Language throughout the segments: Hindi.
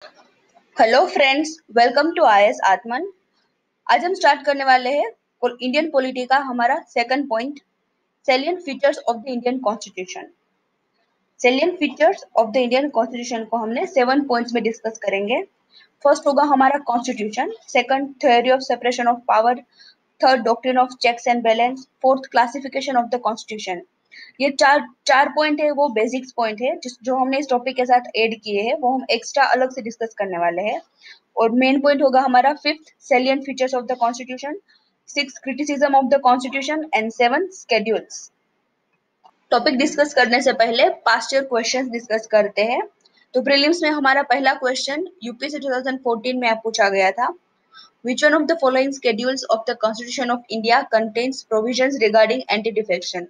Hello friends, welcome to IAS Atman. आज हम स्टार्ट करने वाले हैं इंडियन पॉलिटी का हमारा second point, salient features of the Indian constitution. Salient features of the Indian constitution को हमने 7 पॉइंट्स में डिस्कस करेंगे। फर्स्ट होगा हमारा constitution, second theory of separation of power, third doctrine of checks and balance, fourth classification of the constitution. ये चार चार पॉइंट है, वो बेसिक्स पॉइंट है जो हमने इस टॉपिक के साथ ऐड किए हैं, वो हम एक्स्ट्रा अलग से डिस्कस करने वाले हैं। और मेन पॉइंट होगा हमारा fifth, salient features of the constitution, six, criticism of the constitution and seven, schedules. Topic discuss करने से पहले पास्ट ईयर क्वेश्चंस डिस्कस करते हैं। तो प्रीलिम्स में हमारा पहला क्वेश्चन यूपीएससी 2014 में आप पूछा गया था, Which one of the following schedules of the Constitution of India contains provisions regarding anti-defection?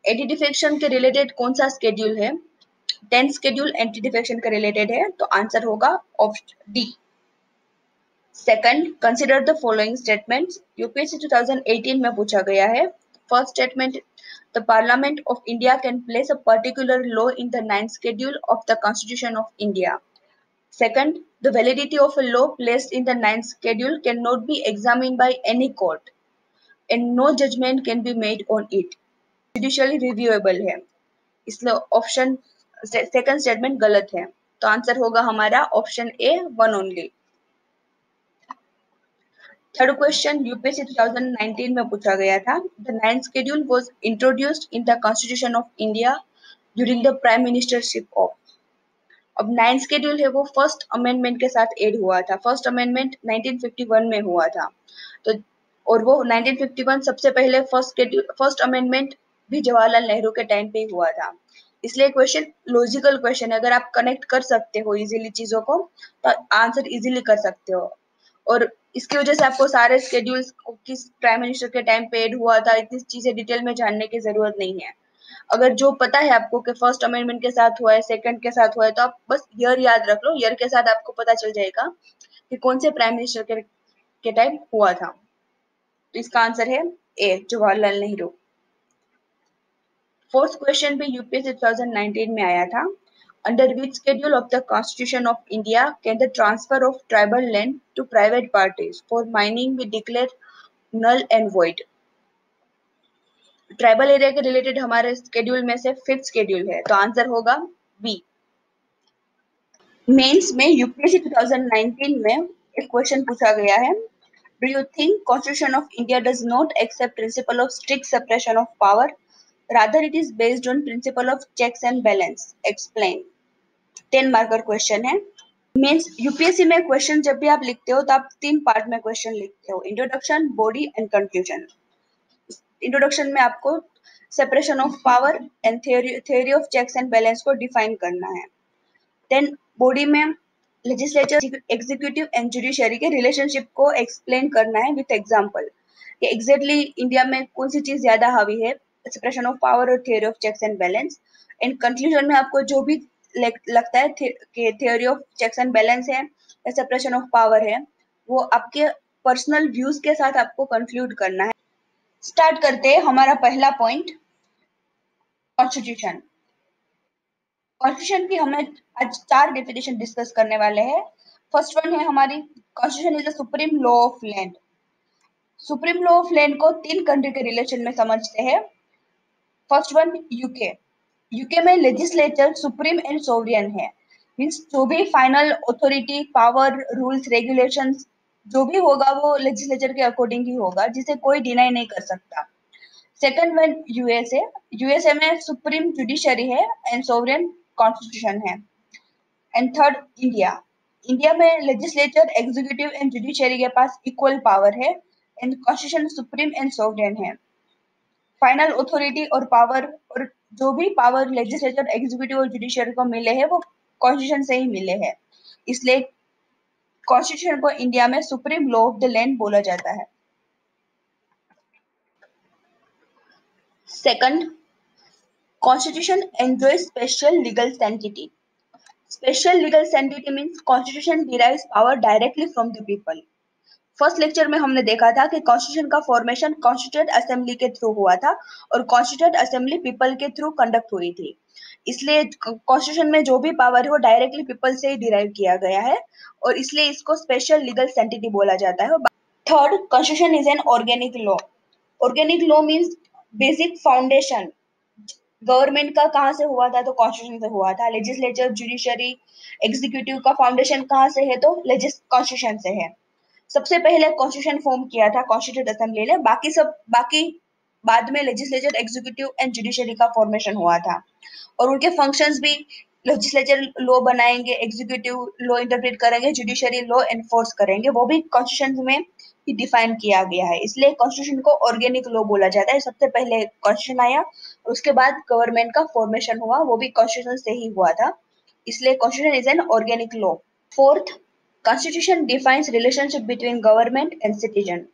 Anti-defection के रिलेटेड कौन सा स्केड्यूल है? 10th शेड्यूल एंटी-डिफेक्शन के रिलेटेड है, तो आंसर होगा option D. Second, consider the following statements. UPSC 2018 में पूछा गया है। First statement, the parliament of India can place a particular law in the 9th schedule of the constitution of India. Second, the validity of a law placed in the 9th schedule cannot be examined by any court and no judgment can be made on it. Judicially reviewable है, इसलिए ऑप्शन सेकंड स्टेटमेंट गलत है, तो आंसर होगा हमारा option A, one only. Third question UPSC 2019 में पूछा गया था, the 9th schedule was introduced in the constitution of India during the prime ministership of। अब 9th शेड्यूल है वो फर्स्ट अमेंडमेंट के साथ ऐड हुआ था। फर्स्ट अमेंडमेंट 1951 में हुआ था, तो और वो 1951 सबसे पहले फर्स्ट अमेंडमेंट भी जवाहरलाल नेहरू के टाइम पे ही हुआ था। इसलिए क्वेश्चन लॉजिकल क्वेश्चन है, अगर आप कनेक्ट कर सकते हो इजीली चीजों को तो आंसर इजीली कर सकते हो। और इसकी वजह से आपको सारे स्केड्यूल्स किस प्राइम मिनिस्टर के टाइम पे ऐड हुआ था, इतनी चीजें डिटेल में जानने की जरूरत नहीं है। अगर जो पता है आपको कि फर्स्ट अमेंडमेंट के साथ हुआ है, सेकंड के साथ हुआ है, तो आप बस ईयर याद रख लो, ईयर के साथ आपको पता चल जाएगा कि कौन से प्राइम मिनिस्टर के टाइम हुआ था। तो इसका आंसर है A, Jawaharlal Nehru. Fourth question भी यूपीएससी 2019 में आया था, under which schedule of the constitution of India can the transfer of tribal land to private parties for mining be declare null and void. Tribal area के रिलेटेड हमारे स्केड्यूल में से फिफ्थ शेड्यूल है, तो आंसर होगा बी। मेंस में यूपीएससी 2019 में एक क्वेश्चन पूछा गया है, do you think constitution of India does not accept principle of strict separation of power, rather it is based on principle of checks and balance, explain. 10 marker question है। मीन्स यूपीएससी में क्वेश्चन जब भी आप लिखते हो तो आप 3 पार्ट में क्वेश्चन लिखते हो, introduction, body and conclusion. Introduction में आपको separation of power and theory of checks and balance को डिफाइन करना है। देन बॉडी में लेजिस्लेचर, एग्जीक्यूटिव एंड जुडिशरी के रिलेशनशिप को एक्सप्लेन करना है विद एग्जांपल कि एग्जैक्टली इंडिया में कौन सी चीज ज्यादा हावी है, सेपरेशन ऑफ पावर और theory of checks and balance. And conclusion में आपको जो भी लगता है कि theory of checks and balance है या सेपरेशन ऑफ पावर है, वो आपके पर्सनल व्यूज के साथ आपको कंक्लूड करना है। स्टार्ट करते हैं हमारा पहला पॉइंट, कॉन्स्टिट्यूशन। कॉन्स्टिट्यूशन की हमें आज 4 डेफिनेशन डिस्कस करने वाले हैं। फर्स्ट वन है हमारी, constitution is the supreme law of land. Supreme law of land को 3 कंट्री के रिलेशन में समझते हैं। First one UK. यूके में लेजिस्लेचर सुप्रीम एंड सोवरियन है, मींस जो भी final authority, power, rules, regulations जो भी होगा वो लेजिस्लेचर के अकॉर्डिंग ही होगा, जिसे कोई डिनाई नहीं कर सकता। Second one USA. यूएसए में सुप्रीम जुडिशरी है एंड सोवरेन कॉन्स्टिट्यूशन है। And third India. इंडिया में लेजिस्लेचर, एग्जीक्यूटिव एंड जुडिशरी के पास इक्वल पावर है and constitution supreme and sovereign है। फाइनल अथॉरिटी और पावर, और जो भी पावर लेजिस्लेचर, एग्जीक्यूटिव और जुडिशरी को मिले हैं वो कॉन्स्टिट्यूशन से ही मिले हैं, इसलिए कॉन्स्टिट्यूशन को इंडिया में supreme law of the land बोला जाता है। Second, constitution enjoys special legal sanctity. Special legal sanctity means constitution derives power directly from the people. First lecture में हमने देखा था कि कॉन्स्टिट्यूशन का फॉर्मेशन कॉन्स्टिट्यूएंट असेंबली के थ्रू हुआ था और कॉन्स्टिट्यूएंट असेंबली पीपल के थ्रू कंडक्ट हुई थी। इसलिए कॉन्स्टिट्यूशन में जो भी पावर है वो डायरेक्टली पीपल से ही डिराइव किया गया है और इसलिए इसको स्पेशल लीगल एंटिटी बोला जाता है। Third, constitution is an organic law. Organic law means basic foundation. Government का कहाँ से हुआ था? तो कॉन्स्टिट्यूशन से हुआ था। लेजिस्लेचर, जुडिशरी, एग्जीक्यूटिव का फाउंडेशन कहाँ से है? तो कॉन्स्टिट्यूशन से है। सबसे पहले कॉन्स्टिट्यूशन फॉर्म किया था कॉन्स्टिट्यूट असेंबली ने, बाकी बाद में लेजिस्लेचर, एग्जीक्यूटिव एंड जुडिशरी का फॉर्मेशन हुआ था और उनके फंक्शंस भी लेजिस्लेचर लॉ बनाएंगे, एग्जीक्यूटिव लॉ इंटरप्रेट करेंगे, जुडिशरी लॉ एनफोर्स करेंगे, वो भी कॉन्स्टिट्यूशन में ही डिफाइन किया गया है। इसलिए कॉन्स्टिट्यूशन को ऑर्गेनिक लॉ बोला जाता है। सबसे पहले कॉन्स्टिट्यूशन आया, उसके बाद गवर्नमेंट का फॉर्मेशन हुआ, वो भी कॉन्स्टिट्यूशन से ही हुआ था। इसलिए constitution is an organic law. Fourth, constitution defines relationship between government and citizen.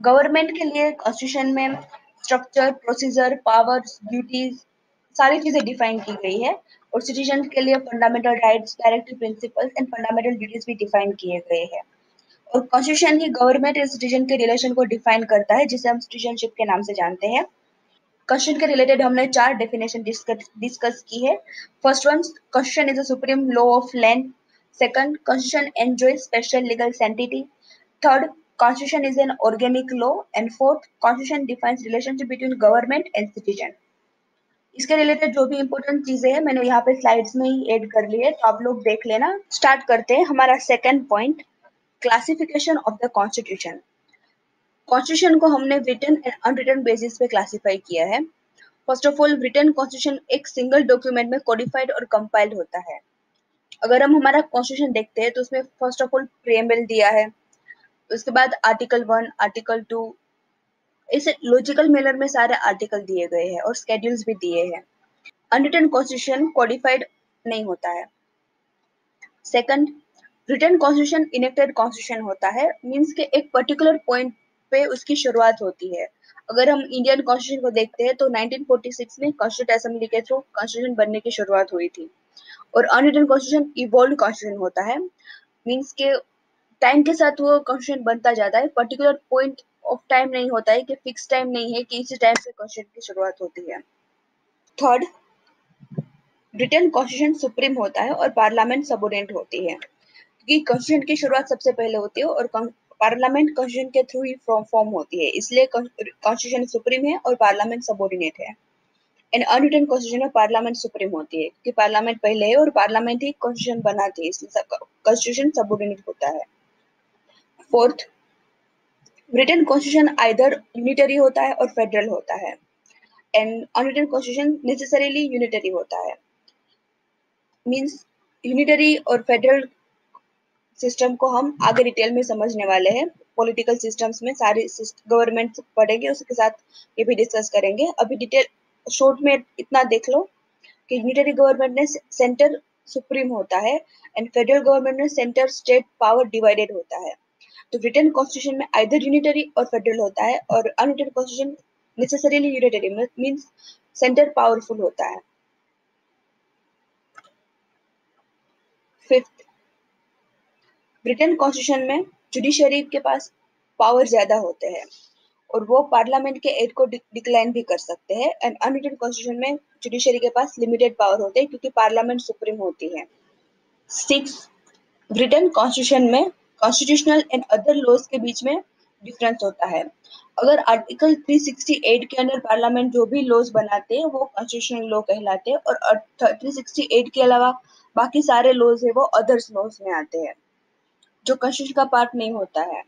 Government के लिए कॉन्स्टिट्यूशन में स्ट्रक्चर, प्रोसीजर, पावर्स, ड्यूटीज सारी चीजें डिफाइन की गई है और सिटीजन के लिए fundamental rights, directive principles and fundamental duties भी डिफाइन किए गए हैं। और कॉन्स्टिट्यूशन ही गवर्नमेंट और सिटीजन के रिलेशन को डिफाइन करता है, जिसे हम सिटीजनशिप के नाम से जानते हैं। कॉन्स्टिट्यूशन के रिलेटेड हमने 4 डेफिनेशन डिस्कस की है। First one, constitution is a supreme law of land. Second, constitution enjoy special legal sanctity. Third, constitution is an organic law. And fourth, constitution defines relationship between government and citizen. इसके रिलेटेड जो भी इंपॉर्टेंट चीजें हैं मैंने यहाँ पे स्लाइड्स में ही ऐड कर ली है, तो आप लोग देख लेना। स्टार्ट करते हैं हमारा second point, classification of the constitution. Constitution को हमने रिटन एंड अनरिटन बेसिस पे क्लासिफाई किया है। First of all, written constitution एक सिंगल डॉक्यूमेंट में कोडिफाइड और कंपाइल्ड होता है। अगर हम हमारा कॉन्स्टिट्यूशन देखते हैं तो उसमें फर्स्ट ऑफ ऑल प्रीएम्बल दिया है, उसके बाद आर्टिकल 1, आर्टिकल 2, इसे लॉजिकल मैनर में सारे आर्टिकल दिए गए हैं और स्केड्यूल्स भी दिए हैं। अनरिटन कॉन्स्टिट्यूशन कोडिफाइड नहीं होता है। Second, written constitution enacted constitution होता है, मींस के एक पर्टिकुलर पॉइंट पे उसकी शुरुआत होती है। अगर हम इंडियन कॉन्स्टिट्यूशन को देखते हैं तो 1946 में कॉन्स्टिट्यूंट असेंबली के थ्रू कॉन्स्टिट्यूशन बनने की शुरुआत हुई थी। और अनरिटन कॉन्स्टिट्यूशन इवॉल्व कॉन्स्टिट्यूशन होता है, मींस के टाइम के साथ वो कॉन्स्टिट्यूशन बनता जाता है। पर्टिकुलर पॉइंट ऑफ टाइम नहीं होता है, कि फिक्स टाइम नहीं है कि इसी टाइम से कॉन्स्टिट्यूशन की शुरुआत होती है। थर्ड, ब्रिटेन कॉन्स्टिट्यूशन सुप्रीम होता है और पार्लियामेंट सबोर्डिनेट होती है, क्योंकि कॉन्स्टिट्यूशन की शुरुआत सबसे पहले होती है और पार्लियामेंट कॉन्स्टिट्यूशन के थ्रू ही फॉर्म होती है। इसलिए कॉन्स्टिट्यूशन सुप्रीम है और पार्लियामेंट सबोर्डिनेट है। एंड अनरिटन कॉन्स्टिट्यूशन में पार्लियामेंट सुप्रीम होती है, क्योंकि पार्लियामेंट पहले है और पार्लियामेंट ही कॉन्स्टिट्यूशन बनाती है, इसलिए कॉन्स्टिट्यूशन सबोर्डिनेट होता है। Fourth, Britain constitution either unitary होता है और फेडरल होता है, and unwritten constitution necessarily unitary होता है। मींस यूनिटरी और फेडरल सिस्टम को हम आगे डिटेल में समझने वाले हैं। पॉलिटिकल सिस्टम्स में सारी गवर्नमेंट पढ़ेंगे, उसके साथ ये भी डिस्कस करेंगे। अभी डिटेल शॉर्ट में इतना देख लो कि यूनिटरी गवर्नमेंट में सेंटर सुप्रीम होता है एंड फेडरल गवर्नमेंट में सेंटर स्टेट पावर डिवाइडेड होता है। तो ब्रिटेन कॉन्स्टिट्यूशन में आइदर यूनिटरी और फेडरल होता है और ununited constitution necessarily unitary means centre powerful होता है। फिफ्थ, ब्रिटेन कॉन्स्टिट्यूशन में जुडिशरी के पास पावर ज्यादा होते हैं और वो पार्लियामेंट के एड को डिक्लाइन भी कर सकते हैं। एंड अनरिटन कॉन्स्टिट्यूशन में जुडिशरी के पास लिमिटेड पावर होते हैं, क्योंकि पार्लियामेंट सुप्रीम होती है। सिक्स, ब्रिटेन कॉन्स्टिट्यूशन में कॉन्स्टिट्यूशनल एंड अदर लॉज के बीच में डिफरेंस होता है। अगर आर्टिकल 368 के अंडर पार्लियामेंट जो भी लॉज बनाते हैं वो कॉन्स्टिट्यूशनल लॉ कहलाते हैं और 368 के अलावा बाकी सारे लॉज है वो अदर्स लॉज में आते हैं, जो कॉन्स्टिट्यूशन का पार्ट नहीं होता है।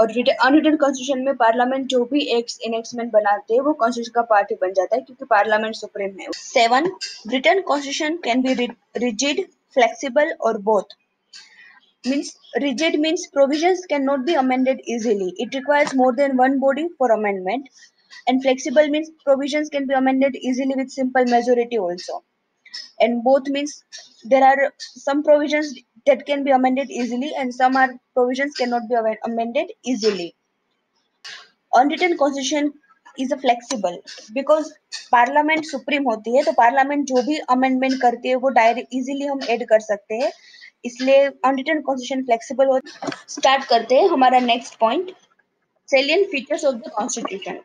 और अनरिटन कॉन्स्टिट्यूशन में पार्लियामेंट जो भी एक्ट्स इनेक्ट्समेंट बनाते हैं वो कॉन्स्टिट्यूशन का पार्ट ही बन जाता है, क्योंकि पार्लियामेंट सुप्रीम है। Seven, Britain constitution can be rigid, flexible और both. Means rigid means provisions cannot be amended easily. It requires more than one body for amendment. And flexible means provisions can be amended easily with simple majority also. And both means there are some provisions that can be amended easily and some are provisions cannot be amended easily. Unwritten constitution is a flexible because parliament supreme होती है, तो पार्लियामेंट जो भी अमेंडमेंट करती है वो डायरेक्ट इजीली हम ऐड कर सकते हैं, इसलिए अनरिटन कॉन्स्टिट्यूशन फ्लेक्सिबल हो। स्टार्ट करते हैं हमारा next point, salient features of the constitution.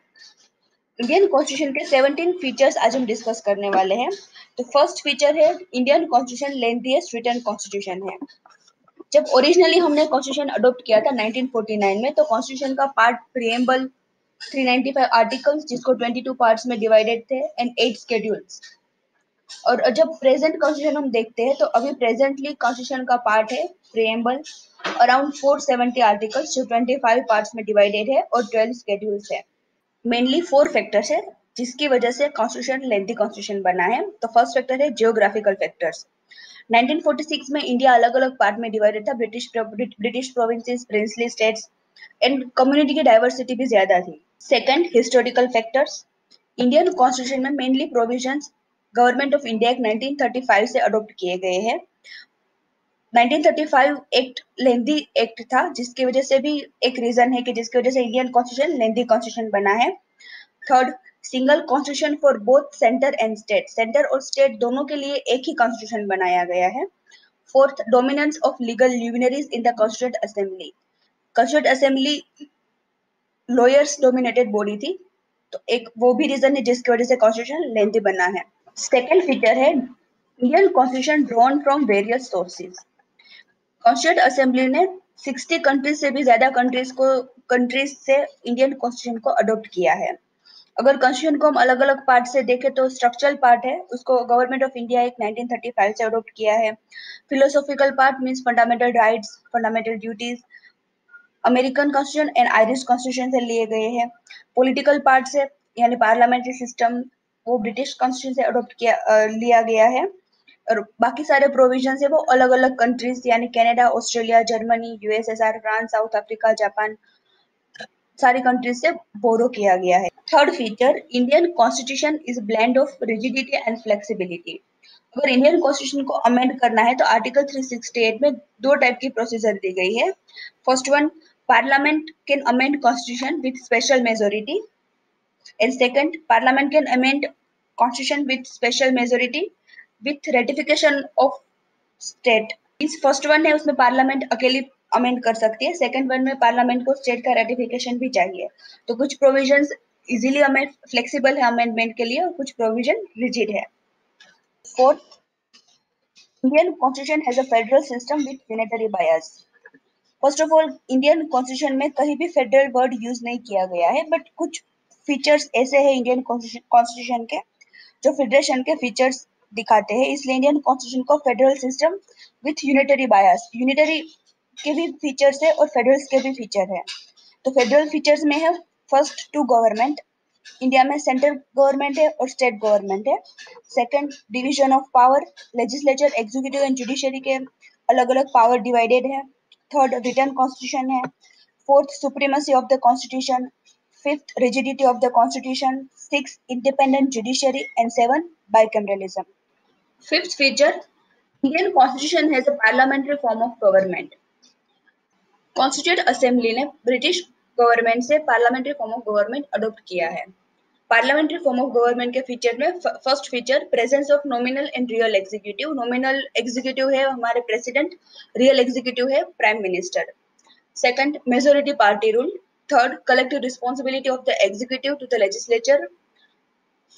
Indian constitution के 17 फीचर्स आज हम डिस्कस करने वाले हैं। तो फर्स्ट फीचर है Indian constitution lengthiest written constitution है। जब ओरिजिनली हमने कॉन्स्टिट्यूशन अडॉप्ट किया था 1949 में, तो कॉन्स्टिट्यूशन का पार्ट प्रीएम्बल 395 आर्टिकल्स जिसको 22 पार्ट्स में डिवाइडेड थे एंड 8 शेड्यूल्स। और जब प्रेजेंट कॉन्स्टिट्यूशन हम देखते हैं तो अभी प्रेजेंटली कॉन्स्टिट्यूशन का पार्ट है प्रीएम्बल अराउंड 470 आर्टिकल्स जो 25 पार्ट्स में डिवाइडेड है और 12 शेड्यूल्स है। मेनली 4 फैक्टर्स है जिसकी वजह से कॉन्स्टिट्यूशन लेंथी कॉन्स्टिट्यूशन बना है। तो फर्स्ट फैक्टर है जियोग्राफिकल फैक्टर्स। 1946 में इंडिया अलग अलग पार्ट में डिवाइडेड था, British provinces, princely states and community की डाइवर्सिटी भी ज्यादा थी। Second, historical factors. Indian constitution में mainly provisions government of India act 1935 से अडॉप्ट किए गए हैं। 1935 एक्ट लेंथी एक्ट था जिसकी वजह से भी एक रीजन है कि जिसकी वजह से इंडियन कॉन्स्टिट्यूशन लेंथी कॉन्स्टिट्यूशन बना है। Third, single constitution for both centre and state. Centre और स्टेट दोनों के लिए एक ही कॉन्स्टिट्यूशन बनाया गया है। Fourth, dominance of legal luminaries in the constitute assembly. Constitute assembly lawyers dominated body थी, तो एक वो भी रीजन है जिसकी वजह से कॉन्स्टिट्यूशन लेंथी बना है। सेकेंड फीचर है Indian constitution drawn from various sources. Constitute assembly ने 60 कंट्रीज से भी ज्यादा कंट्रीज से इंडियन कॉन्स्टिट्यूशन को अडॉप्ट किया है। अगर कॉन्स्टिट्यूशन को हम अलग अलग पार्ट से देखें तो स्ट्रक्चरल पार्ट है उसको गवर्नमेंट ऑफ इंडिया एक 1935 से अडॉप्ट किया है। Philosophical part means fundamental rights, fundamental duties American constitution and Irish constitution से लिए गए हैं। पॉलिटिकल पार्ट से यानी पार्लियामेंट्री सिस्टम वो ब्रिटिश कॉन्स्टिट्यूशन से अडॉप्ट लिया गया है। और बाकी सारे प्रोविजन है वो अलग अलग कंट्रीज यानी Canada, Australia, Germany, USSR, France, south Africa, Japan सारी कंट्रीज से बोरो किया गया है। Third feature, Indian constitution is blend of rigidity and flexibility. अगर इंडियन कॉन्स्टिट्यूशन को अमेंड करना है तो आर्टिकल 368 में दो टाइप की प्रोसीजर दी गई है। First one, parliament can amend constitution with special majority and second, parliament can amend constitution with special majority with ratification of state. इस फर्स्ट वन है उसमें पार्लियामेंट अकेली अमेंड कर सकती है, सेकंड वन में पार्लियामेंट को स्टेट का रेटिफिकेशन भी चाहिए। तो कुछ प्रोविजंस इजीली अमेंड फ्लेक्सिबल है अमेंडमेंट के लिए और कुछ प्रोविजन रिजिड है। Fourth, Indian constitution has a federal system with unitary bias. First of all, Indian constitution में कहीं भी फेडरल वर्ड यूज नहीं किया गया है, बट कुछ फीचर्स ऐसे हैं इंडियन कॉन्स्टिट्यूशन के जो फेडरेशन के फीचर्स दिखाते हैं, इसलिए इंडियन कॉन्स्टिट्यूशन को federal system with unitary bias, unitary के भी फीचर्स है और फेडरल्स के भी फीचर है। तो फेडरल फीचर्स में है फर्स्ट, टू गवर्नमेंट। इंडिया में सेंट्रल गवर्नमेंट है और स्टेट गवर्नमेंट है। Second, division of power, legislature, executive and judiciary के अलग अलग पावर डिवाइडेड है। थर्ड, रिटर्न कॉन्स्टिट्यूशन है। Fourth, supremacy of the constitution. Fifth, rigidity of the constitution. Sixth, independent judiciary. And seven, bicameralism. Fifth feature, Indian constitution has a parliamentary form of government. Constituent Assembly ने ब्रिटिश गवर्नमेंट से parliamentary form of government adopt किया है। पार्लियामेंट्री फॉर्म ऑफ गवर्नमेंट के फीचर में first feature, presence of nominal and real executive. Nominal executive है हमारे प्रेसिडेंट, रियल एग्जीक्यूटिव है prime minister. Second, majority party rule. Third, collective responsibility of the executive to the legislature.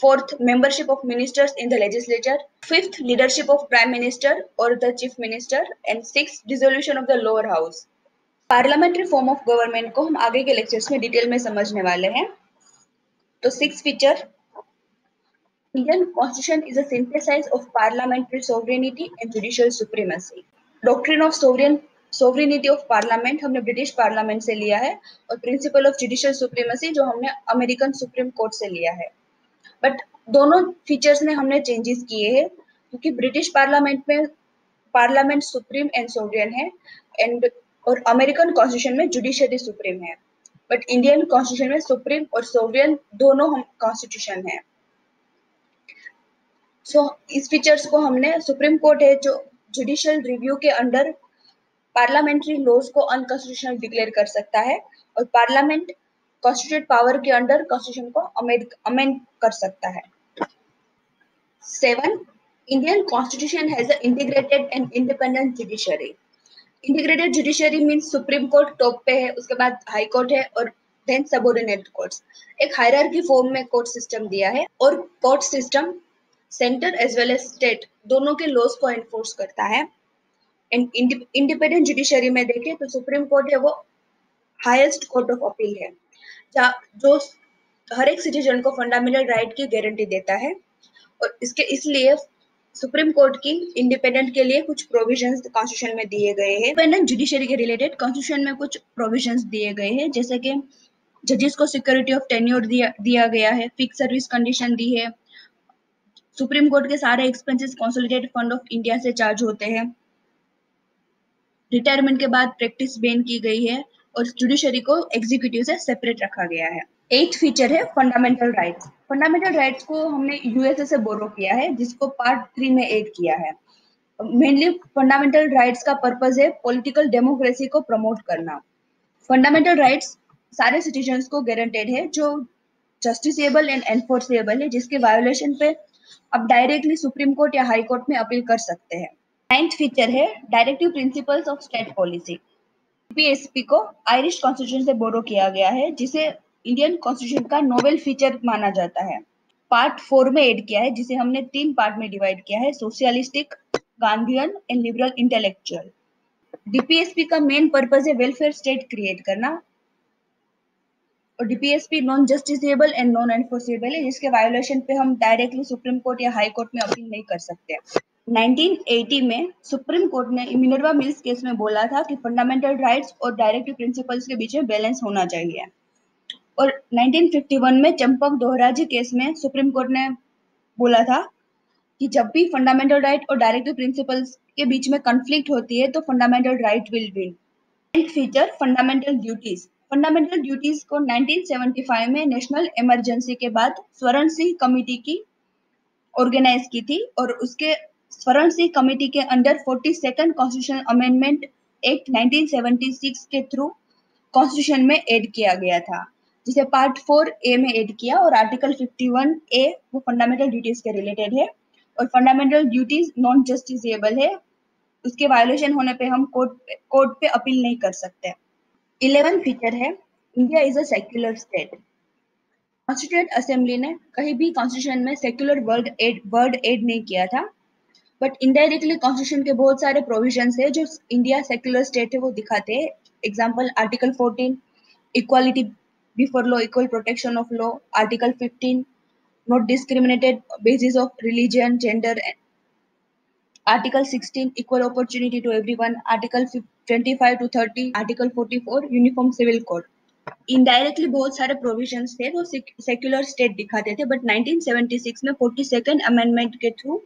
Fourth, membership of ministers in the legislature. Fifth, leadership of prime minister or the chief minister. And sixth, dissolution of the lower house. Parliamentary form of government को हम आगे के लेक्चर्स में डिटेल में समझने वाले हैं। तो six feature, Indian constitution is a synthesize of parliamentary sovereignty and judicial supremacy. Doctrine of sovereignty of parliament हमने ब्रिटिश पार्लियामेंट से लिया है और प्रिंसिपल ऑफ जुडिशियल सुप्रीमेसी जो हमने अमेरिकन सुप्रीम कोर्ट से लिया है। बट दोनों फीचर्स में हमने चेंजेस किए हैं क्योंकि ब्रिटिश पार्लियामेंट में पार्लियामेंट सुप्रीम एंड सोवरेन है एंड और अमेरिकन कॉन्स्टिट्यूशन में जुडिशरी सुप्रीम है। बट इंडियन कॉन्स्टिट्यूशन में सुप्रीम और सोवरेन दोनों हम कॉन्स्टिट्यूशन है। सो इस फीचर्स को हमने, सुप्रीम कोर्ट है जो जुडिशियल रिव्यू के अंडर पार्लियामेंट्री लॉज को अनकॉन्स्टिट्यूशनल डिक्लेयर कर सकता है और पार्लियामेंट कॉन्स्टिट्यूट पावर के अंडर कॉन्स्टिट्यूशन को अमेंड कर सकता है। 7, Indian constitution has a integrated and independent judiciary. Integrated judiciary means supreme court top पे है, उसके बाद हाई कोर्ट है और देन सबऑर्डिनेट कोर्ट्स। एक हायरार्की फॉर्म में कोर्ट सिस्टम दिया है और court system centre as well as state दोनों के लॉज को एनफोर्स करता है। इंडिपेंडेंट जुडिशरी में देखें तो सुप्रीम कोर्ट है वो हाईएस्ट कोर्ट ऑफ अपील है, जो हर एक सिटीजन को फंडामेंटल राइट की गारंटी देता है। और इसके इसलिए सुप्रीम कोर्ट की इंडिपेंडेंट के लिए कुछ प्रोविजंस कॉन्स्टिट्यूशन में दिए गए हैं। इंडिपेंडेंट जुडिशरी के रिलेटेड कॉन्स्टिट्यूशन में कुछ प्रोविजंस दिए गए हैं, जैसे कि जजेस को सिक्योरिटी ऑफ टेन्योर दिया गया है, फिक्स सर्विस कंडीशन दी है, सुप्रीम कोर्ट के सारे expenses consolidated fund of India से चार्ज होते हैं, रिटायरमेंट के बाद प्रैक्टिस बैन की गई है और जुडिशरी को एग्जीक्यूटिव से सेपरेट रखा गया है। 8th फीचर है फंडामेंटल राइट्स। फंडामेंटल राइट्स को हमने यूएसए से बोरो किया है, जिसको पार्ट 3 में ऐड किया है। मेनली फंडामेंटल राइट्स का पर्पस है पॉलिटिकल डेमोक्रेसी को प्रमोट करना। फंडामेंटल राइट्स सारे सिटीजन्स को गारंटेड है, जो जस्टिसेबल एंड एनफोर्सेबल है, जिसके वायोलेशन पे आप डायरेक्टली सुप्रीम कोर्ट या हाई कोर्ट में अपील कर सकते हैं। 9th फीचर है directive principles of state policy. DPSP को आयरिश कॉन्स्टिट्यूशन से बोरो किया गया है, जिसे इंडियन कॉन्स्टिट्यूशन का नोवेल फीचर माना जाता है। पार्ट 4 में ऐड किया है, जिसे हमने 3 पार्ट में डिवाइड किया है, socialistic, Gandhian and liberal intellectual. DPSP का मेन पर्पस है वेलफेयर स्टेट क्रिएट करना, और DPSP non justiciable and non enforceable है, जिसके वायोलेशन पे हम डायरेक्टली सुप्रीम कोर्ट या हाई कोर्ट में अपील नहीं कर सकते। 1980 में सुप्रीम कोर्ट ने मिनर्वा मिल्स केस में बोला था कि फंडामेंटल राइट्स और डायरेक्टिव प्रिंसिपल्स के बीच में बैलेंस होना चाहिए। और 1951 में चंपक दोहराजी केस में सुप्रीम कोर्ट ने बोला था कि जब भी फंडामेंटल राइट और डायरेक्टिव प्रिंसिपल्स के बीच में कॉन्फ्लिक्ट होती है तो fundamental right will win. 10th feature fundamental duties. Fundamental duties को 1975 में नेशनल इमरजेंसी के बाद स्वर्ण सिंह कमेटी की ऑर्गेनाइज की थी, और उसके स्वर्ण सिंह कमेटी के under 42nd constitution amendment act 1976 के थ्रू कॉन्स्टिट्यूशन में ऐड किया गया था, जिसे पार्ट 4A में ऐड किया, और आर्टिकल 51A वो फंडामेंटल ड्यूटीज के रिलेटेड है, और फंडामेंटल ड्यूटीज नॉन जस्टिसेबल है, उसके वायोलेशन होने पे हम कोर्ट पे अपील नहीं कर सकते। 11th फीचर है India is a secular state. Constituent assembly ने कहीं भी कॉन्स्टिट्यूशन में सेक्युलर वर्ड ऐड नहीं किया था, बट इनडायरेक्टली कॉन्स्टिट्यूशन के बहुत सारे प्रोविजंस है जो इंडिया सेक्युलर स्टेट है वो दिखाते हैं। Example article 14 equality before law, equal protection of law, article 15 not discriminated basis of religion gender, article 16 equal opportunity to everyone, article 25 to 30, article 44 uniform civil code. Indirectly बहुत सारे प्रोविजंस थे वो सेक्युलर स्टेट दिखाते थे, बट 1976 में 42nd अमेंडमेंट के थ्रू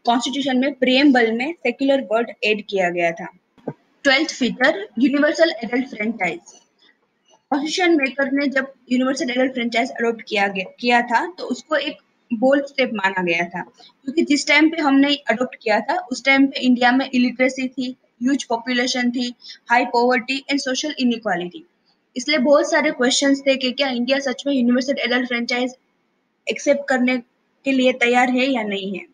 कॉन्स्टिट्यूशन में प्रीएम्बल में सेक्युलर वर्ड ऐड किया गया था। 12th feature universal adult franchise. Constitution maker ने जब यूनिवर्सल एडल्ट फ्रेंचाइज अडॉप्ट किया था तो उसको एक बोल्ड स्टेप माना गया था, क्योंकि जिस टाइम पे हमने अडॉप्ट किया था उस टाइम पे इंडिया में इलिटरेसी थी, ह्यूज पॉपुलेशन थी, high poverty and social inequality. इसलिए बहुत सारे क्वेश्चंस थे कि क्या इंडिया सच में यूनिवर्सल एडल्ट फ्रेंचाइज एक्सेप्ट करने के लिए तैयार है या नहीं है।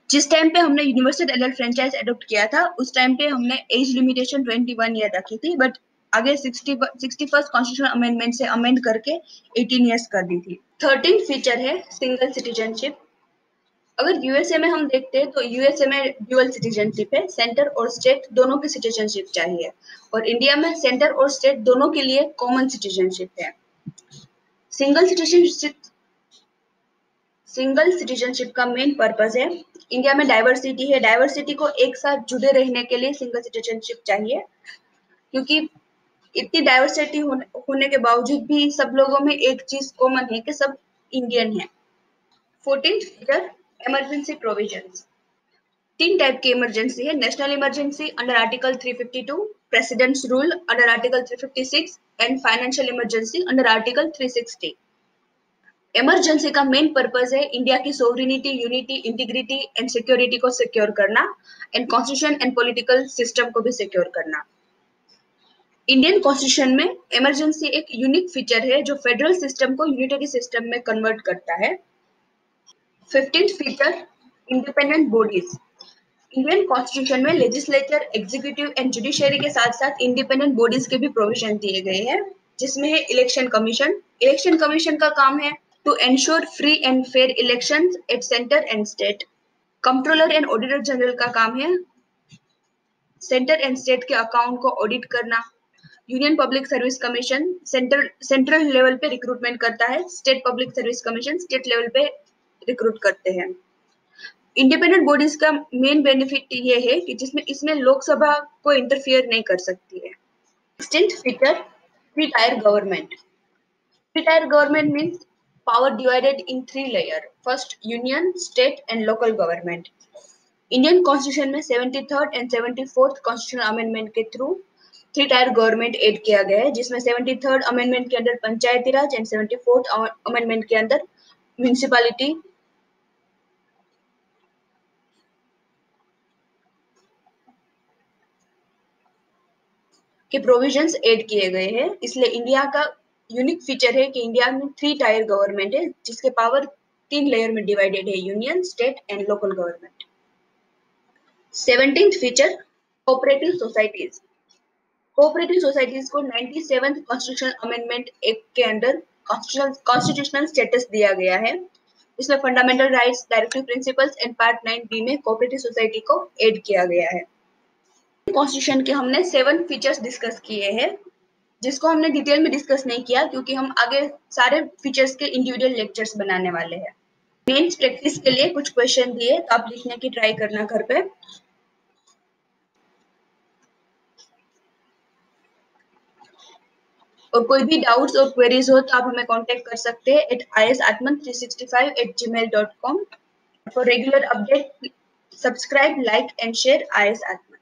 जिस टाइम पे हमने यूनिवर्सल एडल्ट फ्रेंचाइज अडॉप्ट किया था उस टाइम पे हमने एज लिमिटेशन 21 ईयर रखी थी, बट आगे 61st कॉन्स्टिट्यूशन अमेंडमेंट से अमेंड करके 18 ईयर्स कर दी थी। 13th फीचर है सिंगल सिटीजनशिप। अगर यूएसए में हम देखते हैं तो यूएसए में ड्यूअल सिटीजनशिप है, सेंटर और स्टेट दोनों की सिटीजनशिप चाहिए, और इंडिया में सेंटर और स्टेट दोनों के लिए कॉमन सिटीजनशिप है। सिंगल सिटीजनशिप का मेन पर्पस है, इंडिया में डाइवर्सिटी है, डाइवर्सिटी को एक साथ जुड़े रहने के लिए सिंगल सिटीजनशिप चाहिए, क्योंकि इतनी डाइवर्सिटी होने के बावजूद भी सब लोगों में एक चीज कॉमन है कि सब इंडियन है। 14th feature emergency provisions. 3 type की इमरजेंसी है, national emergency under article 352, presidents rule under article 356 and financial emergency under article 360। Emergency का मेन पर्पस है इंडिया की sovereignty, unity, integrity and security को सिक्योर करना, and constitution and political system को भी सिक्योर करना। इंडियन कॉन्स्टिट्यूशन में इमरजेंसी एक यूनिक फीचर है जो फेडरल सिस्टम को यूनिटरी सिस्टम में कन्वर्ट करता है। 15th feature independent bodies. Indian constitution में लेजिस्लेचर, एग्जीक्यूटिव एंड जुडिशरी के साथ साथ इंडिपेंडेंट बॉडीज के भी प्रोविजन दिए गए हैं। जिसमें है इलेक्शन कमीशन। इलेक्शन कमीशन का काम है to ensure free and fair elections at centre and state. Controller and auditor general का काम है सेंटर एंड स्टेट के अकाउंट को ऑडिट करना। Union public service commission central level पे रिक्रूटमेंट करता है, state public service commission state level पे रिक्रूट करते हैं। इंडिपेंडेंट बॉडीज का मेन बेनिफिट ये है कि जिसमें इसमें लोकसभा को इंटरफियर नहीं कर सकती है। 16th feature, three tier government. Three tier government means power divided in three layer. First, union, state and local government. Indian constitution में 73rd and 74th constitutional amendment के through three tier government add किया गया है, जिसमें 73rd अमेंडमेंट के अंदर पंचायती राज एंड 74th अमेंडमेंट के अंदर म्यूनिसिपैलिटी के प्रोविजंस ऐड किए गए हैं। इसलिए इंडिया का यूनिक फीचर है कि इंडिया में थ्री टायर गवर्नमेंट है, जिसके पावर तीन लेयर में डिवाइडेड है, union, state and local government. 17th feature, cooperative societies. Cooperative societies को 97th कॉन्स्टिट्यूशनल अमेंडमेंट एक्ट के अंदर कॉन्स्टिट्यूशनल स्टेटस दिया गया है। इसमें fundamental rights, directive principles and part 9B में कोऑपरेटिव सोसाइटी को ऐड किया गया है। कॉन्स्टिट्यूशन के हमने 7 फीचर्स डिस्कस किए हैं, जिसको हमने डिटेल में डिस्कस नहीं किया क्योंकि हम आगे सारे फीचर्स के इंडिविजुअल लेक्चर्स बनाने वाले हैं। मेंस प्रैक्टिस के लिए कुछ क्वेश्चन दिए, तो आप लिखने की ट्राई करना घर पे। और कोई भी डाउट्स और क्वेरीज हो तो आप हमें कांटेक्ट कर सकते हैं at isatman365@gmail.com। For regular update subscribe, like and share IS Atman।